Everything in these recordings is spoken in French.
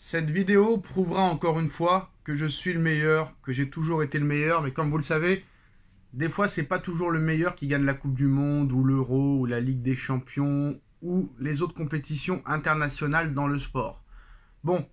Cette vidéo prouvera encore une fois que je suis le meilleur, que j'ai toujours été le meilleur, mais comme vous le savez, des fois c'est pas toujours le meilleur qui gagne la Coupe du Monde, ou l'Euro, ou la Ligue des Champions, ou les autres compétitions internationales dans le sport. Bon,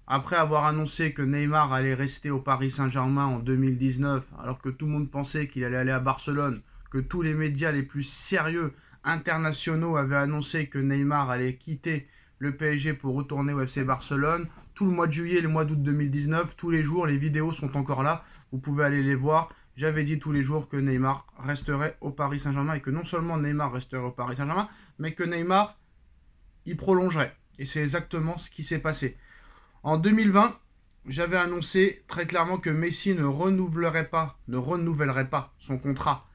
après avoir annoncé que Neymar allait rester au Paris Saint-Germain en 2019, alors que tout le monde pensait qu'il allait aller à Barcelone, que tous les médias les plus sérieux internationaux avaient annoncé que Neymar allait quitter le PSG pour retourner au FC Barcelone, tout le mois de juillet et le mois d'août 2019, tous les jours, les vidéos sont encore là, vous pouvez aller les voir. J'avais dit tous les jours que Neymar resterait au Paris Saint-Germain et que non seulement Neymar resterait au Paris Saint-Germain, mais que Neymar y prolongerait. Et c'est exactement ce qui s'est passé. En 2020, j'avais annoncé très clairement que Messi ne renouvellerait pas son contrat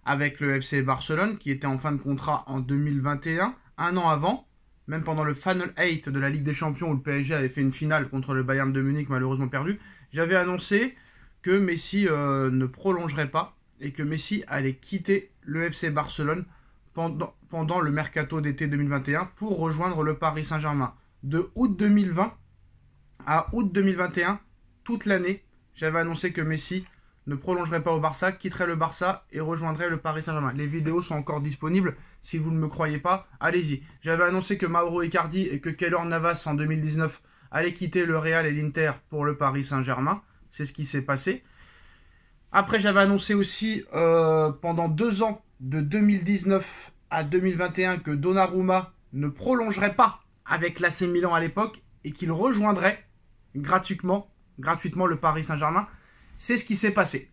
avec le FC Barcelone, qui était en fin de contrat en 2021, un an avant, même pendant le Final 8 de la Ligue des Champions où le PSG avait fait une finale contre le Bayern de Munich, malheureusement perdu. J'avais annoncé que Messi ne prolongerait pas et que Messi allait quitter le FC Barcelone pendant le mercato d'été 2021 pour rejoindre le Paris Saint-Germain. De août 2020 à août 2021, toute l'année, j'avais annoncé que Messi ne prolongerait pas au Barça, quitterait le Barça et rejoindrait le Paris Saint-Germain. Les vidéos sont encore disponibles. Si vous ne me croyez pas, allez-y. J'avais annoncé que Mauro Icardi et que Keylor Navas en 2019 allaient quitter le Real et l'Inter pour le Paris Saint-Germain. C'est ce qui s'est passé. Après, j'avais annoncé aussi pendant 2 ans, de 2019 à 2021, que Donnarumma ne prolongerait pas avec l'AC Milan à l'époque et qu'il rejoindrait gratuitement le Paris Saint-Germain. C'est ce qui s'est passé.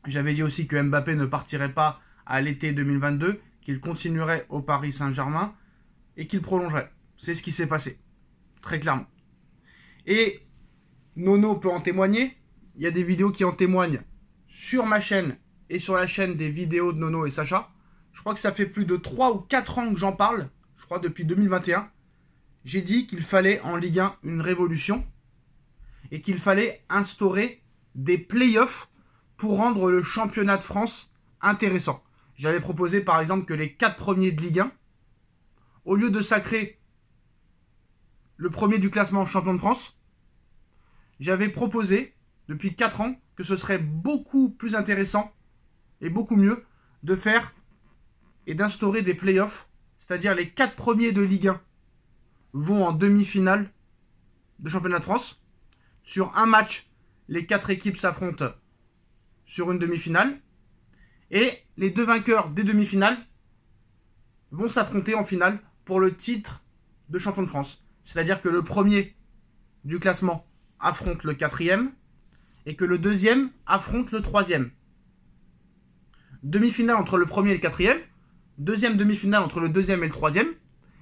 J'avais dit aussi que Mbappé ne partirait pas à l'été 2022, qu'il continuerait au Paris Saint-Germain et qu'il prolongerait. C'est ce qui s'est passé, très clairement. Et Nono peut en témoigner. Il y a des vidéos qui en témoignent sur ma chaîne et sur la chaîne des vidéos de Nono et Sacha. Je crois que ça fait plus de 3 ou 4 ans que j'en parle. Je crois depuis 2021. J'ai dit qu'il fallait en Ligue 1 une révolution et qu'il fallait instaurer des playoffs pour rendre le championnat de France intéressant. J'avais proposé par exemple que les 4 premiers de Ligue 1, au lieu de sacrer le premier du classement champion de France, j'avais proposé depuis 4 ans que ce serait beaucoup plus intéressant et beaucoup mieux de faire et d'instaurer des playoffs, c'est-à-dire les 4 premiers de Ligue 1 vont en demi-finale de championnat de France. Sur un match, les 4 équipes s'affrontent sur une demi-finale. Et les 2 vainqueurs des demi-finales vont s'affronter en finale pour le titre de champion de France. C'est-à-dire que le premier du classement affronte le 4e et que le 2e affronte le 3e. Demi-finale entre le premier et le 4e. Deuxième demi-finale entre le 2e et le 3e.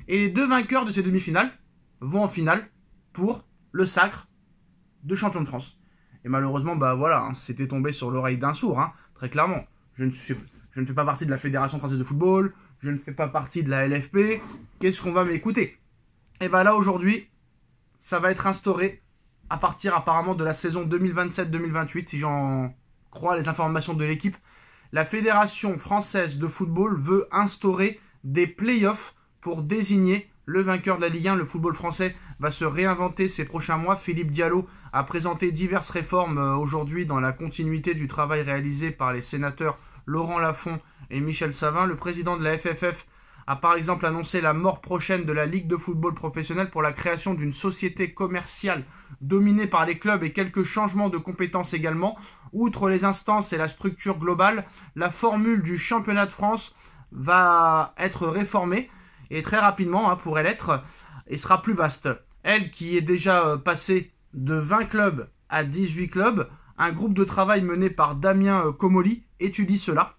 Et les 2 vainqueurs de ces demi-finales vont en finale pour le sacre de champion de France. Et malheureusement, voilà, c'était tombé sur l'oreille d'un sourd, très clairement. Je ne fais pas partie de la Fédération Française de Football, je ne fais pas partie de la LFP. Qu'est-ce qu'on va m'écouter? Et là, aujourd'hui, ça va être instauré à partir apparemment de la saison 2027-2028, si j'en crois les informations de l'équipe. La Fédération Française de Football veut instaurer des playoffs pour désigner le vainqueur de la Ligue 1. Le football français va se réinventer ces prochains mois. Philippe Diallo a présenté diverses réformes aujourd'hui dans la continuité du travail réalisé par les sénateurs Laurent Lafont et Michel Savin. Le président de la FFF a par exemple annoncé la mort prochaine de la Ligue de football professionnel pour la création d'une société commerciale dominée par les clubs et quelques changements de compétences également. Outre les instances et la structure globale, la formule du championnat de France va être réformée et très rapidement pourrait l'être et sera plus vaste. Elle qui est déjà passée de 20 clubs à 18 clubs, un groupe de travail mené par Damien Comolli étudie cela.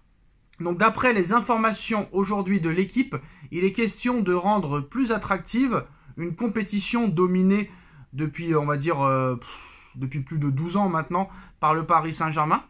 Donc d'après les informations aujourd'hui de l'équipe, il est question de rendre plus attractive une compétition dominée depuis, on va dire, depuis plus de 12 ans maintenant par le Paris Saint-Germain.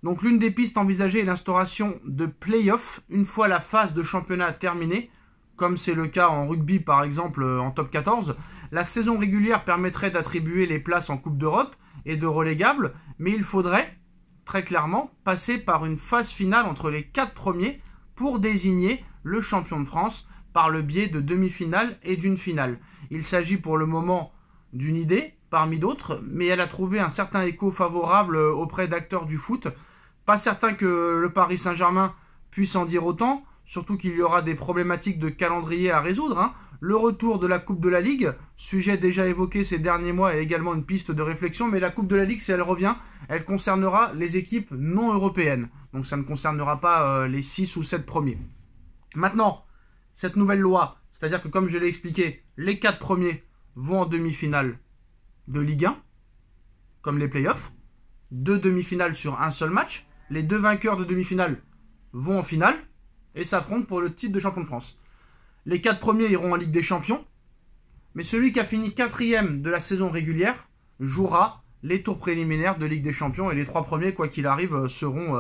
Donc l'une des pistes envisagées est l'instauration de play-off une fois la phase de championnat terminée, comme c'est le cas en rugby par exemple en top 14. La saison régulière permettrait d'attribuer les places en Coupe d'Europe et de relégables, mais il faudrait très clairement passer par une phase finale entre les 4 premiers pour désigner le champion de France par le biais de demi-finales et d'une finale. Il s'agit pour le moment d'une idée parmi d'autres, mais elle a trouvé un certain écho favorable auprès d'acteurs du foot. Pas certain que le Paris Saint-Germain puisse en dire autant, surtout qu'il y aura des problématiques de calendrier à résoudre, hein. Le retour de la Coupe de la Ligue, sujet déjà évoqué ces derniers mois, est également une piste de réflexion, mais la Coupe de la Ligue, si elle revient, elle concernera les équipes non européennes. Donc ça ne concernera pas les 6 ou 7 premiers. Maintenant, cette nouvelle loi, c'est-à-dire que comme je l'ai expliqué, les 4 premiers vont en demi-finale de Ligue 1, comme les playoffs, 2 demi-finales sur un seul match, les 2 vainqueurs de demi-finale vont en finale et s'affrontent pour le titre de champion de France. Les 4 premiers iront en Ligue des Champions, mais celui qui a fini 4e de la saison régulière jouera les tours préliminaires de Ligue des Champions et les 3 premiers, quoi qu'il arrive, seront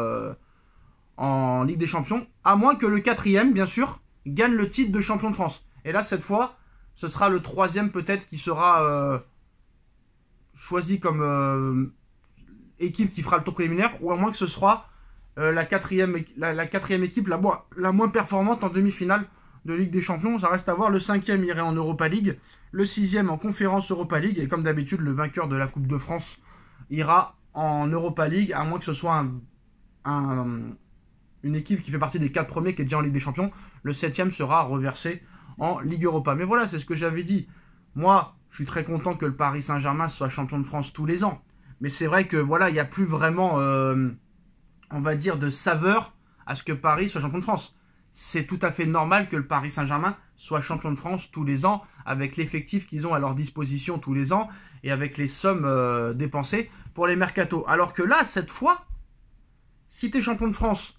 en Ligue des Champions, à moins que le 4e, bien sûr, gagne le titre de champion de France. Et là, cette fois, ce sera le 3e peut-être qui sera choisi comme équipe qui fera le tour préliminaire, ou à moins que ce soit la quatrième équipe la moins performante en demi-finale de Ligue des Champions. Ça reste à voir. Le 5e irait en Europa League, le 6e en Conférence Europa League, et comme d'habitude, le vainqueur de la Coupe de France ira en Europa League, à moins que ce soit une équipe qui fait partie des 4 premiers qui est déjà en Ligue des Champions. Le 7e sera reversé en Ligue Europa. Mais voilà, c'est ce que j'avais dit. Moi, je suis très content que le Paris Saint-Germain soit champion de France tous les ans. Mais c'est vrai que voilà, il n'y a plus vraiment, on va dire, de saveur à ce que Paris soit champion de France. C'est tout à fait normal que le Paris Saint-Germain soit champion de France tous les ans, avec l'effectif qu'ils ont à leur disposition tous les ans, et avec les sommes dépensées pour les mercatos. Alors que là, cette fois, si tu es champion de France,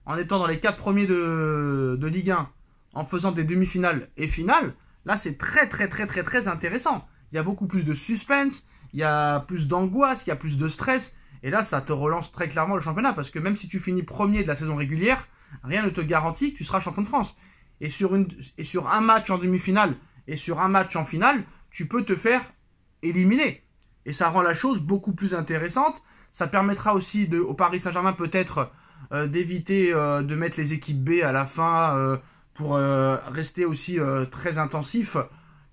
en étant dans les 4 premiers de Ligue 1, en faisant des demi-finales et finales, là c'est très intéressant. Il y a beaucoup plus de suspense, il y a plus d'angoisse, il y a plus de stress, et là ça te relance très clairement le championnat, parce que même si tu finis premier de la saison régulière, rien ne te garantit que tu seras champion de France. Et sur un match en demi-finale et sur un match en finale, tu peux te faire éliminer. Et ça rend la chose beaucoup plus intéressante. Ça permettra aussi au Paris Saint-Germain peut-être d'éviter de mettre les équipes B à la fin pour rester aussi très intensif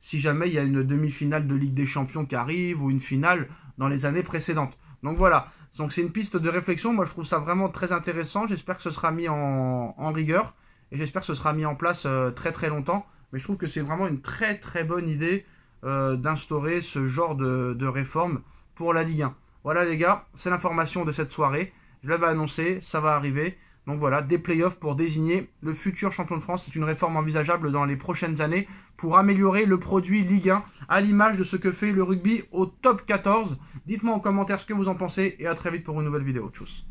si jamais il y a une demi-finale de Ligue des Champions qui arrive ou une finale dans les années précédentes. Donc voilà, donc c'est une piste de réflexion. Moi je trouve ça vraiment très intéressant. J'espère que ce sera mis en rigueur et j'espère que ce sera mis en place très longtemps. Mais je trouve que c'est vraiment une très bonne idée d'instaurer ce genre de réforme pour la Ligue 1. Voilà les gars, c'est l'information de cette soirée. Je l'avais annoncé, ça va arriver. Donc voilà, des playoffs pour désigner le futur champion de France. C'est une réforme envisageable dans les prochaines années pour améliorer le produit Ligue 1 à l'image de ce que fait le rugby au top 14. Dites-moi en commentaire ce que vous en pensez et à très vite pour une nouvelle vidéo. Tchuss.